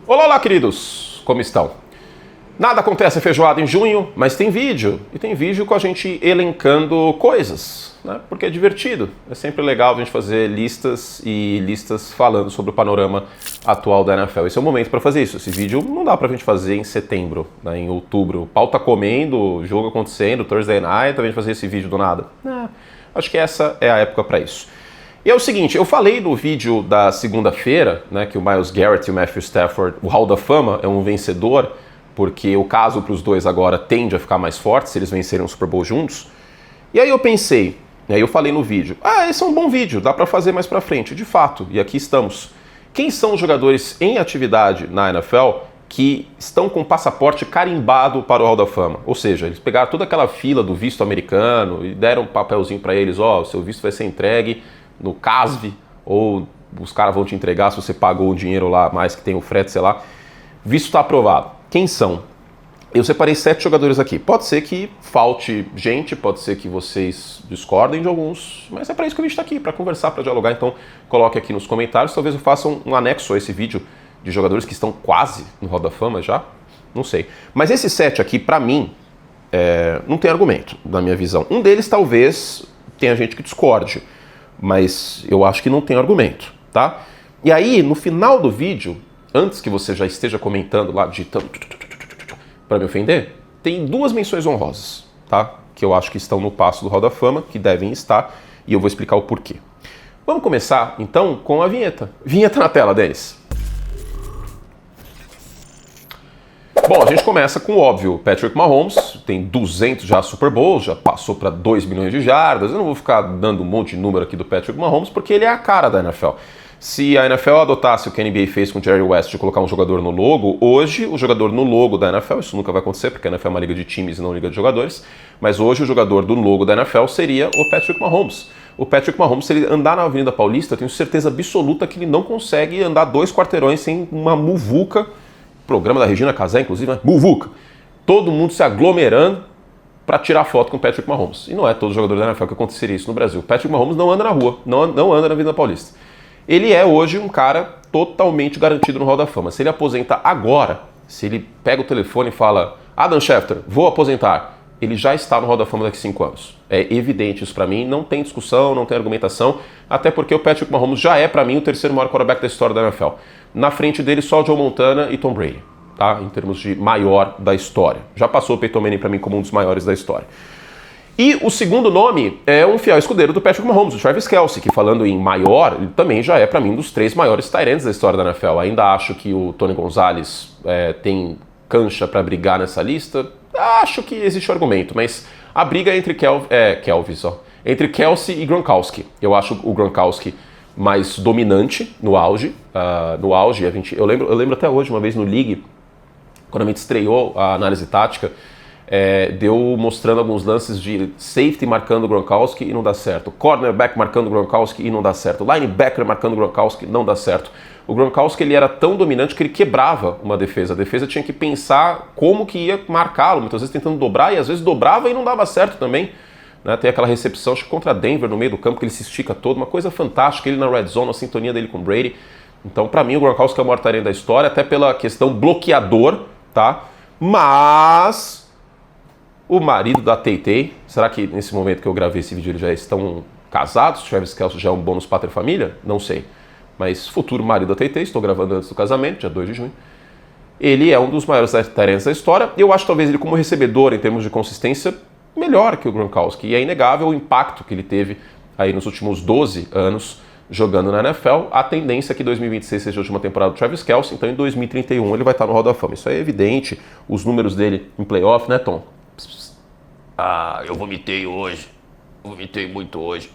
Olá, olá, queridos! Como estão? Nada acontece feijoada em junho, mas tem vídeo. E tem vídeo com a gente elencando coisas, né? Porque é divertido. É sempre legal a gente fazer listas e listas falando sobre o panorama atual da NFL. Esse é o momento para fazer isso. Esse vídeo não dá pra gente fazer em setembro, né? Em outubro. O pau tá comendo, jogo acontecendo, Thursday Night, a gente fazer esse vídeo do nada. Acho que essa é a época para isso. E é o seguinte, eu falei no vídeo da segunda-feira, né, que o Myles Garrett e o Matthew Stafford, o Hall da Fama é um vencedor, porque o caso para os dois agora tende a ficar mais forte se eles vencerem o Super Bowl juntos. E aí eu pensei, né, eu falei no vídeo, esse é um bom vídeo, dá para fazer mais para frente. De fato, e aqui estamos. Quem são os jogadores em atividade na NFL que estão com passaporte carimbado para o Hall da Fama? Ou seja, eles pegaram toda aquela fila do visto americano e deram um papelzinho para eles, o seu visto vai ser entregue no CASV, ou os caras vão te entregar se você pagou o dinheiro lá, mais que tem o frete, sei lá. Visto está aprovado. Quem são? Eu separei 7 jogadores aqui. Pode ser que falte gente, pode ser que vocês discordem de alguns, mas é para isso que a gente está aqui, para conversar, para dialogar. Então coloque aqui nos comentários, talvez eu faça um anexo a esse vídeo de jogadores que estão quase no Hall da Fama já, não sei. Mas esses 7 aqui, para mim, não tem argumento, na minha visão. Um deles talvez tenha gente que discorde, mas eu acho que não tem argumento, tá? E aí, no final do vídeo, antes que você já esteja comentando lá, digitando para me ofender, tem 2 menções honrosas, tá? Que eu acho que estão no passo do Hall da Fama, que devem estar, e eu vou explicar o porquê. Vamos começar, então, com a vinheta. Vinheta na tela, Denis. Bom, a gente começa com o óbvio, Patrick Mahomes, tem 200 já Super Bowls, já passou para 2 milhões de jardas. Eu não vou ficar dando um monte de número aqui do Patrick Mahomes, porque ele é a cara da NFL. Se a NFL adotasse o que a NBA fez com o Jerry West de colocar um jogador no logo, hoje o jogador no logo da NFL, isso nunca vai acontecer, porque a NFL é uma liga de times e não liga de jogadores, mas hoje o jogador do logo da NFL seria o Patrick Mahomes. O Patrick Mahomes, se ele andar na Avenida Paulista, eu tenho certeza absoluta que ele não consegue andar 2 quarteirões sem uma muvuca, programa da Regina Casé, inclusive, né? Muvuca. Todo mundo se aglomerando para tirar foto com o Patrick Mahomes. E não é todo jogador da NFL que aconteceria isso no Brasil. O Patrick Mahomes não anda na rua, não anda na Avenida Paulista. Ele é hoje um cara totalmente garantido no Hall da Fama. Se ele aposenta agora, se ele pega o telefone e fala Adam Schefter, vou aposentar, ele já está no Hall da Fama daqui a 5 anos. É evidente isso para mim, não tem discussão, não tem argumentação, até porque o Patrick Mahomes já é para mim o 3º maior quarterback da história da NFL. Na frente dele só Joe Montana e Tom Brady, tá? Em termos de maior da história. Já passou o Peyton Manning para mim como um dos maiores da história. E o segundo nome é um fiel escudeiro do Patrick Mahomes, o Travis Kelce, que falando em maior, ele também já é para mim um dos 3 maiores tight ends da história da NFL. Ainda acho que o Tony Gonzalez tem cancha para brigar nessa lista. Acho que existe um argumento, mas a briga é entre entre Kelce e Gronkowski. Eu acho o Gronkowski mais dominante no auge. Eu lembro até hoje, uma vez no League, quando a gente estreou a análise tática, deu mostrando alguns lances de safety marcando o Gronkowski e não dá certo, cornerback marcando o Gronkowski e não dá certo, linebacker marcando o Gronkowski e não dá certo. O Gronkowski ele era tão dominante que ele quebrava uma defesa. A defesa tinha que pensar como que ia marcá-lo, muitas vezes tentando dobrar, e às vezes dobrava e não dava certo também. Né? Tem aquela recepção, acho que contra Denver no meio do campo, que ele se estica todo, uma coisa fantástica, ele na red zone, a sintonia dele com o Brady. Então, para mim, o Gronkowski é o maior tight end da história, até pela questão bloqueador, tá? Mas o marido da Tay-Tay, será que nesse momento que eu gravei esse vídeo eles já estão casados? Travis Kelce já é um bônus pátria família? Não sei. Mas futuro marido da Tay-Tay, estou gravando antes do casamento, dia 2 de junho. Ele é um dos maiores tight ends da história. Eu acho talvez ele como recebedor, em termos de consistência, melhor que o Gronkowski. E é inegável o impacto que ele teve aí nos últimos 12 anos jogando na NFL. A tendência é que 2026 seja a última temporada do Travis Kelce, então em 2031 ele vai estar no Hall da Fama. Isso é evidente. Os números dele em playoff, né, Tom? Eu vomitei hoje. Vomitei muito hoje.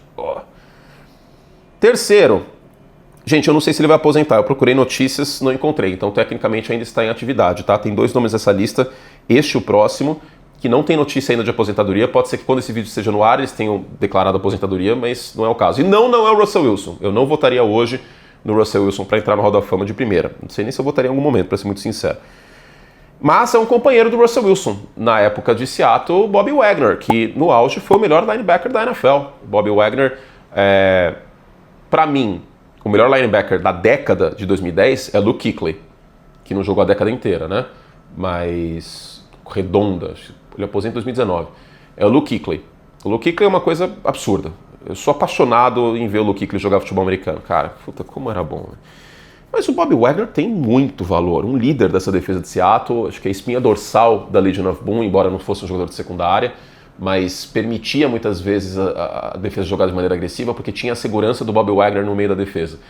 Terceiro. Gente, eu não sei se ele vai aposentar. Eu procurei notícias, não encontrei. Então, tecnicamente, ainda está em atividade, tá? Tem 2 nomes nessa lista. Este e o próximo, que não tem notícia ainda de aposentadoria. Pode ser que quando esse vídeo esteja no ar, eles tenham declarado aposentadoria, mas não é o caso. E não é o Russell Wilson. Eu não votaria hoje no Russell Wilson para entrar no Hall da Fama de primeira. Não sei nem se eu votaria em algum momento, para ser muito sincero. Mas é um companheiro do Russell Wilson. Na época de Seattle, Bobby Wagner, que no auge foi o melhor linebacker da NFL. Bobby Wagner, para mim, o melhor linebacker da década de 2010 é Luke Kuechly. que não jogou a década inteira, né? Mas redonda, ele aposenta em 2019. É o Luke Kuechly. O Luke Kuechly é uma coisa absurda. Eu sou apaixonado em ver o Luke Kuechly jogar futebol americano. Cara, puta, como era bom, né? Mas o Bob Wagner tem muito valor, um líder dessa defesa de Seattle, acho que é a espinha dorsal da Legion of Boom, embora não fosse um jogador de secundária, mas permitia muitas vezes a defesa jogar de maneira agressiva, porque tinha a segurança do Bob Wagner no meio da defesa.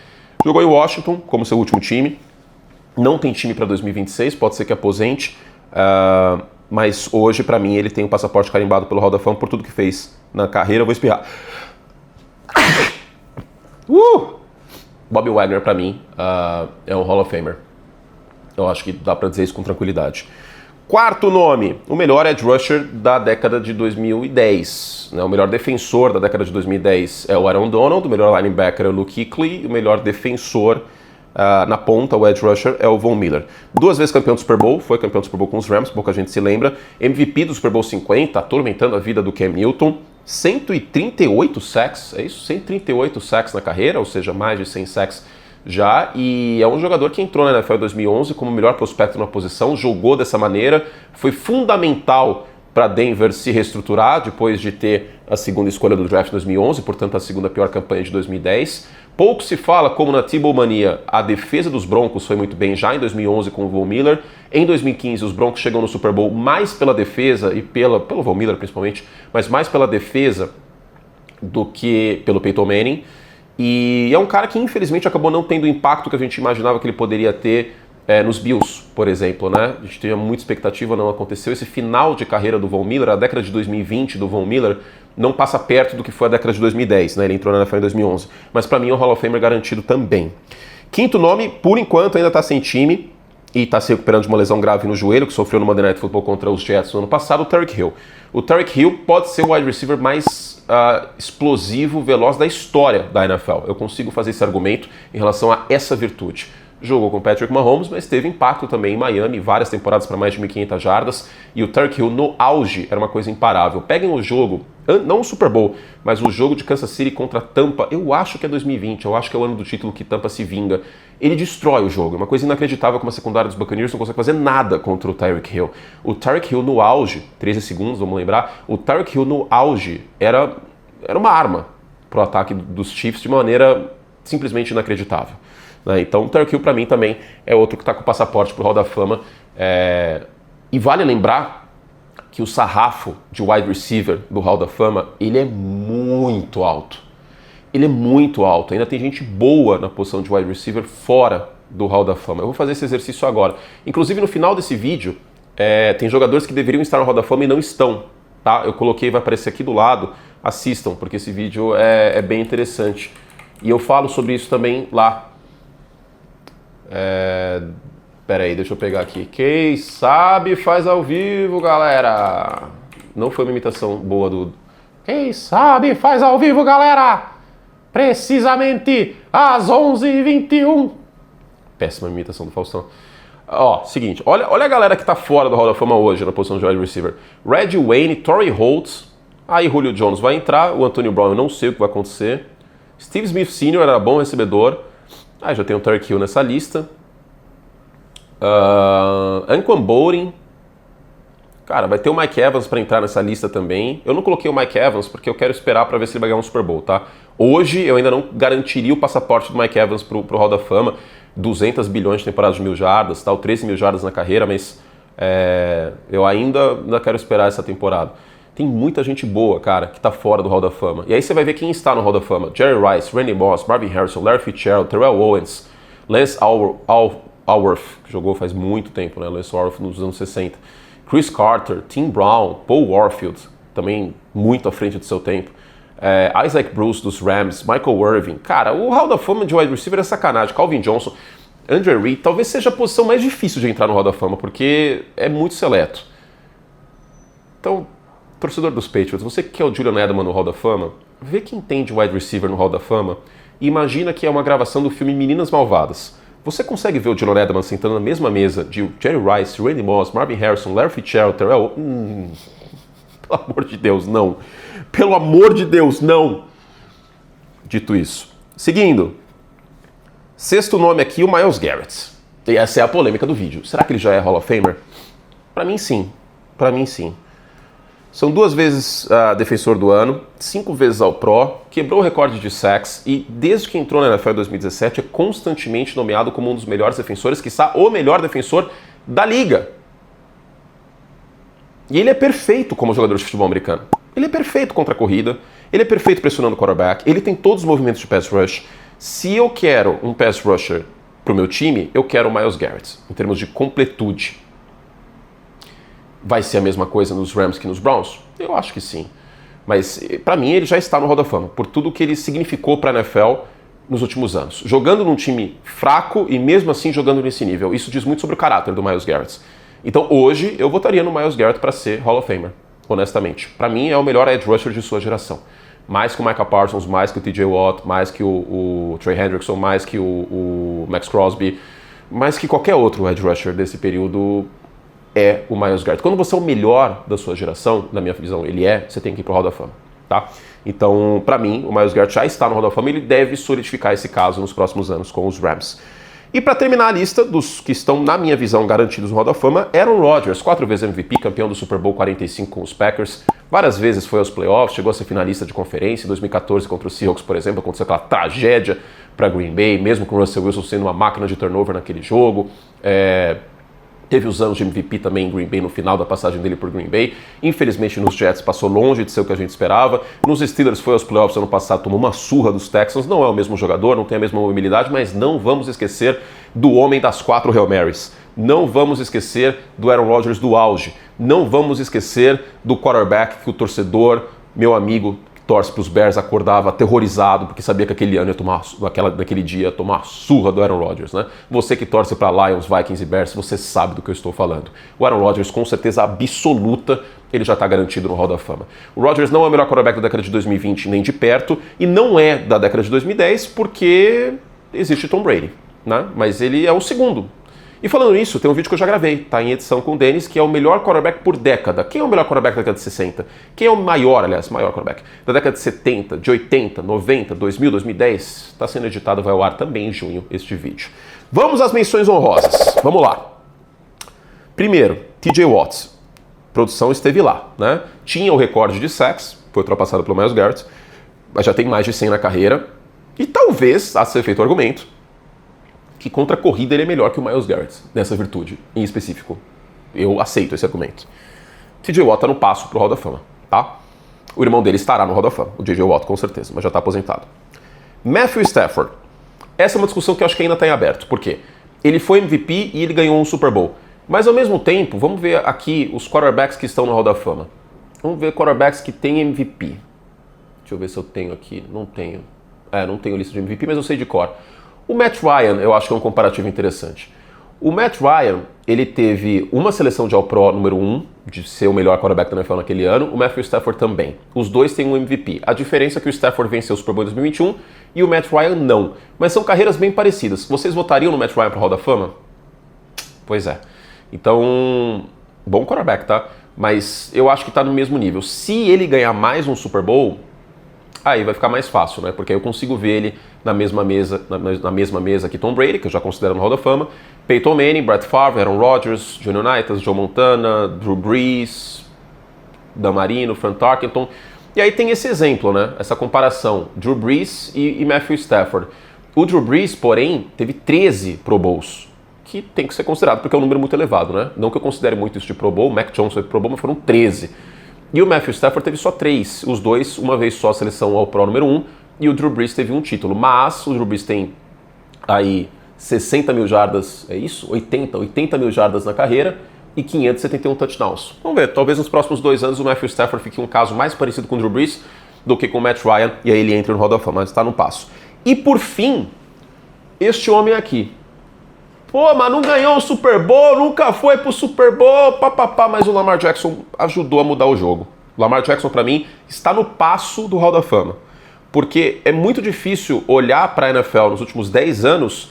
Jogou em Washington como seu último time, não tem time para 2026, pode ser que aposente, mas hoje, para mim, ele tem um passaporte carimbado pelo Hall da Fama por tudo que fez na carreira. Eu vou espirrar. Bob Wagner, para mim, é um Hall of Famer. Eu acho que dá para dizer isso com tranquilidade. Quarto nome, o melhor edge rusher da década de 2010. O melhor defensor da década de 2010 é o Aaron Donald, o melhor linebacker é o Luke Kuechly, o melhor defensor na ponta, o edge rusher, é o Von Miller. 2 vezes campeão do Super Bowl, foi campeão do Super Bowl com os Rams, pouca gente se lembra. MVP do Super Bowl 50, atormentando a vida do Cam Newton. 138 sacks, é isso? 138 sacks na carreira, ou seja, mais de 100 sacks já, e é um jogador que entrou na NFL em 2011 como o melhor prospecto na posição, jogou dessa maneira, foi fundamental para Denver se reestruturar depois de ter a segunda escolha do draft em 2011, portanto a segunda pior campanha de 2010. Pouco se fala como na Tebow Mania a defesa dos Broncos foi muito bem já em 2011 com o Von Miller. Em 2015 os Broncos chegam no Super Bowl mais pela defesa e pelo Von Miller principalmente, mas mais pela defesa do que pelo Peyton Manning. E é um cara que infelizmente acabou não tendo o impacto que a gente imaginava que ele poderia ter nos Bills, por exemplo, né? A gente tinha muita expectativa, não aconteceu. Esse final de carreira do Von Miller, a década de 2020 do Von Miller, não passa perto do que foi a década de 2010, né? Ele entrou na NFL em 2011. Mas para mim é um Hall of Famer garantido também. Quinto nome, por enquanto ainda está sem time e está se recuperando de uma lesão grave no joelho, que sofreu no Monday Night Football contra os Jets no ano passado, o Tyreek Hill. O Tyreek Hill pode ser o wide receiver mais explosivo, veloz da história da NFL. Eu consigo fazer esse argumento em relação a essa virtude. Jogou com Patrick Mahomes, mas teve impacto também em Miami, várias temporadas para mais de 1.500 jardas, e o Tyreek Hill no auge era uma coisa imparável. Peguem o jogo, não o Super Bowl, mas o jogo de Kansas City contra Tampa, eu acho que é 2020, eu acho que é o ano do título que Tampa se vinga. Ele destrói o jogo, é uma coisa inacreditável como a secundária dos Buccaneers não consegue fazer nada contra o Tyreek Hill. O Tyreek Hill no auge, 13 segundos, vamos lembrar, o Tyreek Hill no auge era uma arma para o ataque dos Chiefs de maneira simplesmente inacreditável. Então o Tyreek Hill para mim também é outro que está com o passaporte para o Hall da Fama. E vale lembrar que o sarrafo de wide receiver do Hall da Fama, ele é muito alto. Ele é muito alto. Ainda tem gente boa na posição de wide receiver fora do Hall da Fama. Eu vou fazer esse exercício agora. Inclusive no final desse vídeo, tem jogadores que deveriam estar no Hall da Fama e não estão. Tá? Eu coloquei, vai aparecer aqui do lado. Assistam, porque esse vídeo é bem interessante. E eu falo sobre isso também lá. Pera aí, deixa eu pegar aqui. Quem sabe faz ao vivo, galera. Não foi uma imitação boa do... Quem sabe faz ao vivo, galera. Precisamente às 11h21. Péssima imitação do Faustão. Seguinte, olha a galera que tá fora do Hall da Fama hoje na posição de wide receiver. Reggie Wayne, Torrey Holt, aí Julio Jones vai entrar, o Antonio Brown eu não sei o que vai acontecer. Steve Smith Sr. era bom recebedor. Já tem o Tyreek Hill nessa lista. Anquan Boldin. Cara, vai ter o Mike Evans para entrar nessa lista também. Eu não coloquei o Mike Evans porque eu quero esperar para ver se ele vai ganhar um Super Bowl, tá? Hoje eu ainda não garantiria o passaporte do Mike Evans pro Hall da Fama. 200 bilhões de temporadas de 1.000 jardas, tal, 13 mil jardas na carreira, mas eu ainda quero esperar essa temporada. Tem muita gente boa, cara, que tá fora do Hall da Fama. E aí você vai ver quem está no Hall da Fama. Jerry Rice, Randy Moss, Marvin Harrison, Larry Fitzgerald, Terrell Owens, Lance Alworth, que jogou faz muito tempo, né? Lance Alworth nos anos 60. Chris Carter, Tim Brown, Paul Warfield, também muito à frente do seu tempo. Isaac Bruce dos Rams, Michael Irvin. Cara, o Hall da Fama de wide receiver é sacanagem. Calvin Johnson, Andre Reed, talvez seja a posição mais difícil de entrar no Hall da Fama, porque é muito seleto. Então, torcedor dos Patriots, você que é o Julian Edelman no Hall da Fama, vê quem tem de wide receiver no Hall da Fama e imagina que é uma gravação do filme Meninas Malvadas. Você consegue ver o Julian Edelman sentando na mesma mesa de Jerry Rice, Randy Moss, Marvin Harrison, Larry Fitzgerald, Terrell... Pelo amor de Deus, não. Pelo amor de Deus, não. Dito isso. Seguindo. Sexto nome aqui, o Myles Garrett. E essa é a polêmica do vídeo. Será que ele já é Hall of Famer? Pra mim, sim. Pra mim, sim. São 2 vezes defensor do ano, 5 vezes ao Pro, quebrou o recorde de sacks e desde que entrou na NFL em 2017 é constantemente nomeado como um dos melhores defensores, quiçá o melhor defensor da liga. E ele é perfeito como jogador de futebol americano. Ele é perfeito contra a corrida, ele é perfeito pressionando o quarterback, ele tem todos os movimentos de pass rush. Se eu quero um pass rusher pro meu time, eu quero o Myles Garrett, em termos de completude. Vai ser a mesma coisa nos Rams que nos Browns? Eu acho que sim. Mas, pra mim, ele já está no Hall da Fama, por tudo que ele significou pra NFL nos últimos anos. Jogando num time fraco e mesmo assim jogando nesse nível. Isso diz muito sobre o caráter do Myles Garrett. Então, hoje, eu votaria no Myles Garrett para ser Hall of Famer, honestamente. Pra mim, é o melhor edge rusher de sua geração. Mais que o Micah Parsons, mais que o TJ Watt, mais que o Trey Hendrickson, mais que o Max Crosby, mais que qualquer outro edge rusher desse período é o Myles Garrett. Quando você é o melhor da sua geração, na minha visão você tem que ir pro Hall da Fama, tá? Então, pra mim, o Myles Garrett já está no Hall da Fama e ele deve solidificar esse caso nos próximos anos com os Rams. E para terminar a lista dos que estão, na minha visão, garantidos no Hall da Fama, Aaron Rodgers, 4 vezes MVP, campeão do Super Bowl 45 com os Packers, várias vezes foi aos playoffs, chegou a ser finalista de conferência, em 2014 contra os Seahawks, por exemplo, aconteceu aquela tragédia para Green Bay, mesmo com o Russell Wilson sendo uma máquina de turnover naquele jogo. Teve os anos de MVP também em Green Bay no final da passagem dele por Green Bay. Infelizmente nos Jets passou longe de ser o que a gente esperava. Nos Steelers foi aos playoffs ano passado, tomou uma surra dos Texans. Não é o mesmo jogador, não tem a mesma mobilidade, mas não vamos esquecer do homem das 4 Hail Marys. Não vamos esquecer do Aaron Rodgers do auge. Não vamos esquecer do quarterback que o torcedor, meu amigo, torce para os Bears, acordava aterrorizado porque sabia que aquele ano naquele dia ia tomar a surra do Aaron Rodgers, né? Você que torce para Lions, Vikings e Bears, você sabe do que eu estou falando. O Aaron Rodgers, com certeza absoluta, ele já está garantido no Hall da Fama. O Rodgers não é o melhor quarterback da década de 2020 nem de perto e não é da década de 2010 porque existe Tom Brady, né? Mas ele é o segundo. E falando nisso, tem um vídeo que eu já gravei, tá em edição com o Dennis, que é o melhor quarterback por década. Quem é o melhor quarterback da década de 60? Quem é o maior quarterback da década de 70, de 80, 90, 2000, 2010? Está sendo editado, vai ao ar também em junho este vídeo. Vamos às menções honrosas. Vamos lá. Primeiro, TJ Watt. A produção esteve lá, né? Tinha o recorde de sacks, foi ultrapassado pelo Myles Garrett, mas já tem mais de 100 na carreira. E talvez, a ser feito o argumento, que contra a corrida ele é melhor que o Myles Garrett, nessa virtude, em específico. Eu aceito esse argumento. TJ Watt tá no passo pro Hall da Fama, tá? O irmão dele estará no Hall da Fama, o JJ Watt, com certeza, mas já tá aposentado. Matthew Stafford. Essa é uma discussão que eu acho que ainda tá em aberto. Por quê? Ele foi MVP e ele ganhou um Super Bowl. Mas ao mesmo tempo, vamos ver aqui os quarterbacks que estão no Hall da Fama. Vamos ver quarterbacks que têm MVP. Deixa eu ver se eu tenho aqui. Não tenho. Não tenho lista de MVP, mas eu sei de cor. O Matt Ryan, eu acho que é um comparativo interessante. O Matt Ryan, ele teve uma seleção de All-Pro número 1, de ser o melhor quarterback da NFL naquele ano, o Matthew Stafford também. Os dois têm um MVP. A diferença é que o Stafford venceu o Super Bowl em 2021 e o Matt Ryan não. Mas são carreiras bem parecidas. Vocês votariam no Matt Ryan para o Hall da Fama? Pois é. Então, bom quarterback, tá? Mas eu acho que tá no mesmo nível. Se ele ganhar mais um Super Bowl, aí vai ficar mais fácil, né? Porque aí eu consigo ver ele na mesma mesa que Tom Brady, que eu já considero no Hall da Fama, Peyton Manning, Brett Favre, Aaron Rodgers, John Unitas, Joe Montana, Drew Brees, Dan Marino, Frank Tarkenton. E aí tem esse exemplo, né? Essa comparação, Drew Brees e Matthew Stafford. O Drew Brees, porém, teve 13 Pro Bowls, que tem que ser considerado, porque é um número muito elevado, né? Não que eu considere muito isso de Pro Bowl, o Mac Jones foi Pro Bowl, mas foram 13. E o Matthew Stafford teve só 3, os dois, uma vez só a seleção ao Pro número 1, e o Drew Brees teve um título. Mas o Drew Brees tem aí 60 mil jardas, é isso? 80 mil jardas na carreira e 571 touchdowns. Vamos ver, talvez nos próximos 2 anos o Matthew Stafford fique um caso mais parecido com o Drew Brees do que com o Matt Ryan, e aí ele entra no Hall da Fama, mas está no passo. E por fim, este homem aqui. Pô, mas não ganhou o Super Bowl, nunca foi pro Super Bowl, papapá, mas o Lamar Jackson ajudou a mudar o jogo. O Lamar Jackson, para mim, está no passo do Hall da Fama. Porque é muito difícil olhar para a NFL nos últimos 10 anos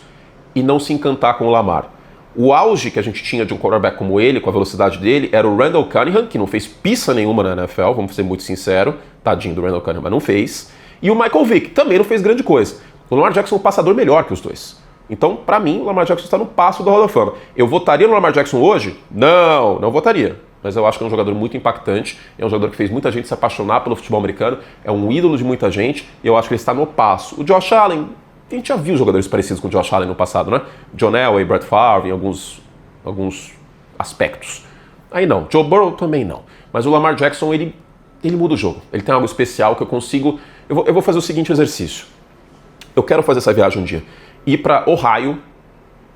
e não se encantar com o Lamar. O auge que a gente tinha de um quarterback como ele, com a velocidade dele, era o Randall Cunningham, que não fez pissa nenhuma na NFL, vamos ser muito sinceros, tadinho do Randall Cunningham, mas não fez. E o Michael Vick, também não fez grande coisa. O Lamar Jackson é um passador melhor que os dois. Então, pra mim, o Lamar Jackson está no passo do Hall da Fama. Eu votaria no Lamar Jackson hoje? Não, não votaria. Mas eu acho que é um jogador muito impactante, é um jogador que fez muita gente se apaixonar pelo futebol americano, é um ídolo de muita gente, e eu acho que ele está no passo. O Josh Allen, a gente já viu jogadores parecidos com o Josh Allen no passado, né? John Elway, Brett Favre, em alguns aspectos. Aí não, Joe Burrow também não. Mas o Lamar Jackson, ele muda o jogo. Ele tem algo especial que eu consigo... Eu vou fazer o seguinte exercício. Eu quero fazer essa viagem um dia. Ir para Ohio.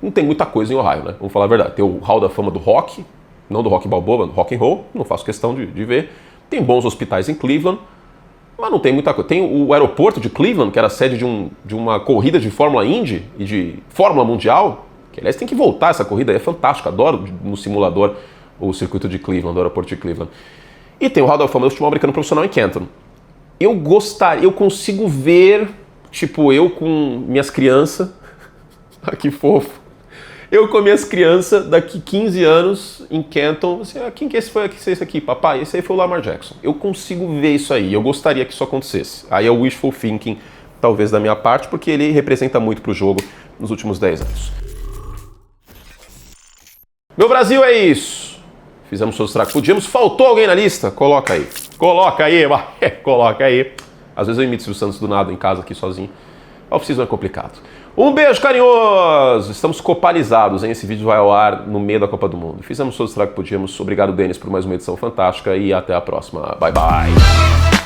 Não tem muita coisa em Ohio, né? Vamos falar a verdade. Tem o Hall da Fama do rock, não do rock balboa, do rock and roll. Não faço questão de ver. Tem bons hospitais em Cleveland, mas não tem muita coisa. Tem o aeroporto de Cleveland, que era sede de uma corrida de Fórmula Indy e de Fórmula Mundial. Que, aliás, tem que voltar essa corrida. É fantástica. Adoro no simulador o circuito de Cleveland, do aeroporto de Cleveland. E tem o Hall da Fama do futebol americano profissional em Canton. Eu consigo ver, tipo, eu com minhas crianças, que fofo, eu com minhas crianças daqui 15 anos em Canton, assim, quem que esse foi esse aqui, papai? Esse aí foi o Lamar Jackson. Eu consigo ver isso aí, eu gostaria que isso acontecesse. Aí é o wishful thinking, talvez da minha parte, porque ele representa muito pro jogo nos últimos 10 anos. Meu Brasil, é isso. Fizemos todos os que podíamos. Faltou alguém na lista? Coloca aí. Coloca aí. Às vezes eu imito o Silvio Santos do nada em casa aqui sozinho. Off-season é complicado. Um beijo carinhoso. Estamos copalizados, hein? Esse vídeo vai ao ar no meio da Copa do Mundo. Fizemos todos os que podíamos. Obrigado, Denis, por mais uma edição fantástica e até a próxima. Bye, bye.